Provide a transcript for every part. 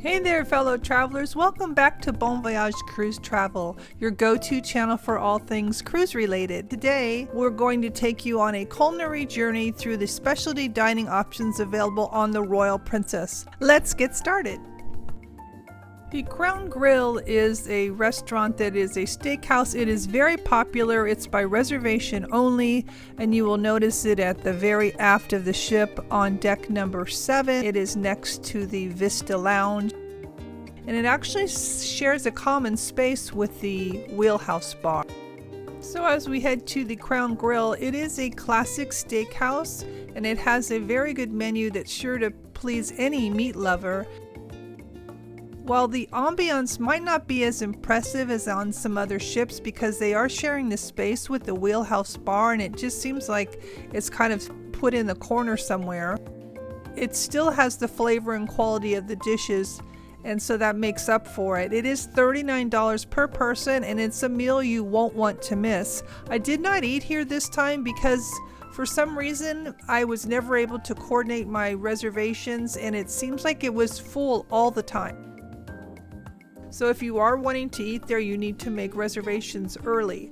Hey there, fellow travelers. Welcome back to Bon Voyage Cruise Travel, your go-to channel for all things cruise related. Today, we're going to take you on a culinary journey through the specialty dining options available on the Royal Princess. Let's get started. The Crown Grill is a restaurant that is a steakhouse. It is very popular. It's by reservation only, and you will notice it at the very aft of the ship on deck number 7. It is next to the Vista Lounge, and it actually shares a common space with the Wheelhouse Bar. So as we head to the Crown Grill, it is a classic steakhouse, and it has a very good menu that's sure to please any meat lover. While the ambiance might not be as impressive as on some other ships because they are sharing the space with the Wheelhouse Bar, and it just seems like it's kind of put in the corner somewhere, it still has the flavor and quality of the dishes, and so that makes up for it. It is $39 per person, and it's a meal you won't want to miss. I did not eat here this time because for some reason I was never able to coordinate my reservations, and it seems like it was full all the time. So if you are wanting to eat there, you need to make reservations early.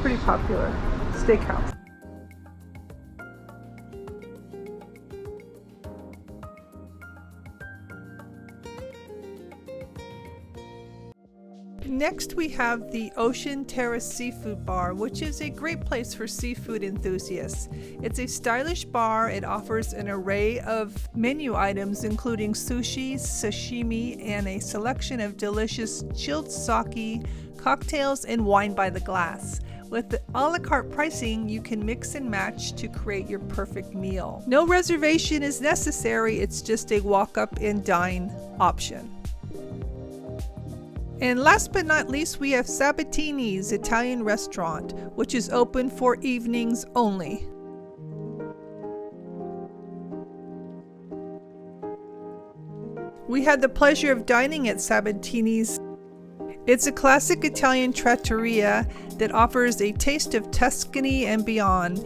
Pretty popular steakhouse. Next we have the Terrace Seafood Bar, which is a great place for seafood enthusiasts. It's a stylish bar. It offers an array of menu items including sushi, sashimi, and a selection of delicious chilled sake, cocktails, and wine by the glass. With the a la carte pricing, you can mix and match to create your perfect meal. No reservation is necessary, it's just a walk up and dine option. And last but not least, we have Sabatini's Italian restaurant, which is open for evenings only. We had the pleasure of dining at Sabatini's. It's a classic Italian trattoria that offers a taste of Tuscany and beyond.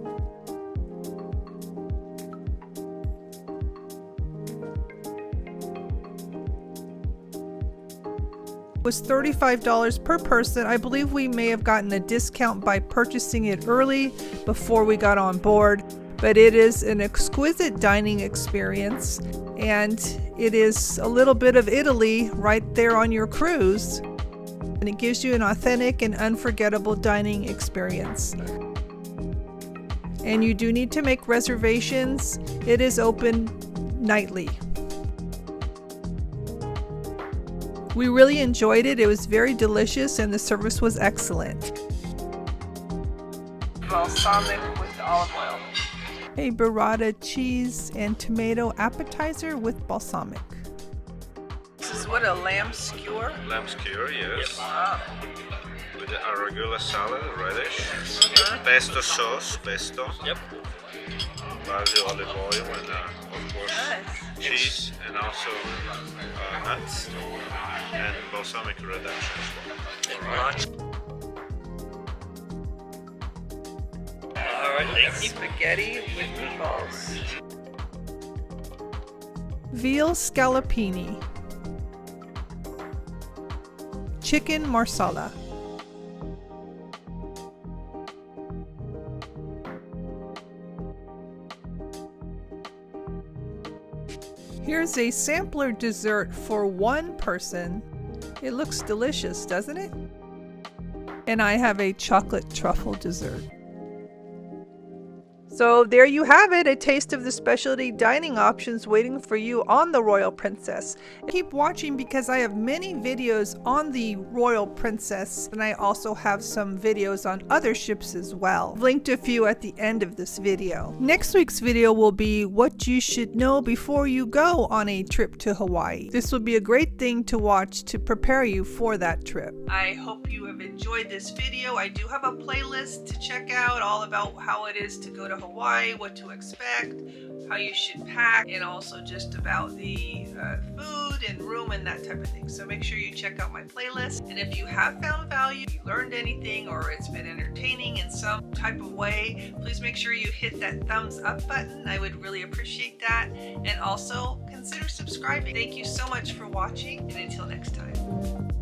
It was $35 per person. I believe we may have gotten a discount by purchasing it early before we got on board, but it is an exquisite dining experience, and it is a little bit of Italy right there on your cruise. And it gives you an authentic and unforgettable dining experience. And you do need to make reservations. It is open nightly. We really enjoyed it. It was very delicious and the service was excellent. Balsamic with olive oil. A burrata cheese and tomato appetizer with balsamic. This is what, a lamb skewer? Lamb skewer, yes. Wow. With the arugula salad, radish. Pesto sauce, pesto. Yep. Basil olive oil and of course cheese and also nuts and balsamic redemption as well. Alright, thank you. Spaghetti with meatballs. Veal scallopini. Chicken marsala. Here's a sampler dessert for one person. It looks delicious, doesn't it? And I have a chocolate truffle dessert. So there you have it, a taste of the specialty dining options waiting for you on the Royal Princess. Keep watching because I have many videos on the Royal Princess, and I also have some videos on other ships as well. I've linked a few at the end of this video. Next week's video will be what you should know before you go on a trip to Hawaii. This will be a great thing to watch to prepare you for that trip. I hope you have enjoyed this video. I do have a playlist to check out all about how it is to go to Hawaii, what to expect, how you should pack, and also just about the food and room and that type of thing. So make sure you check out my playlist. And if you have found value, you learned anything, or it's been entertaining in some type of way, please make sure you hit that thumbs up button. I would really appreciate that. And also consider subscribing. Thank you so much for watching, and until next time.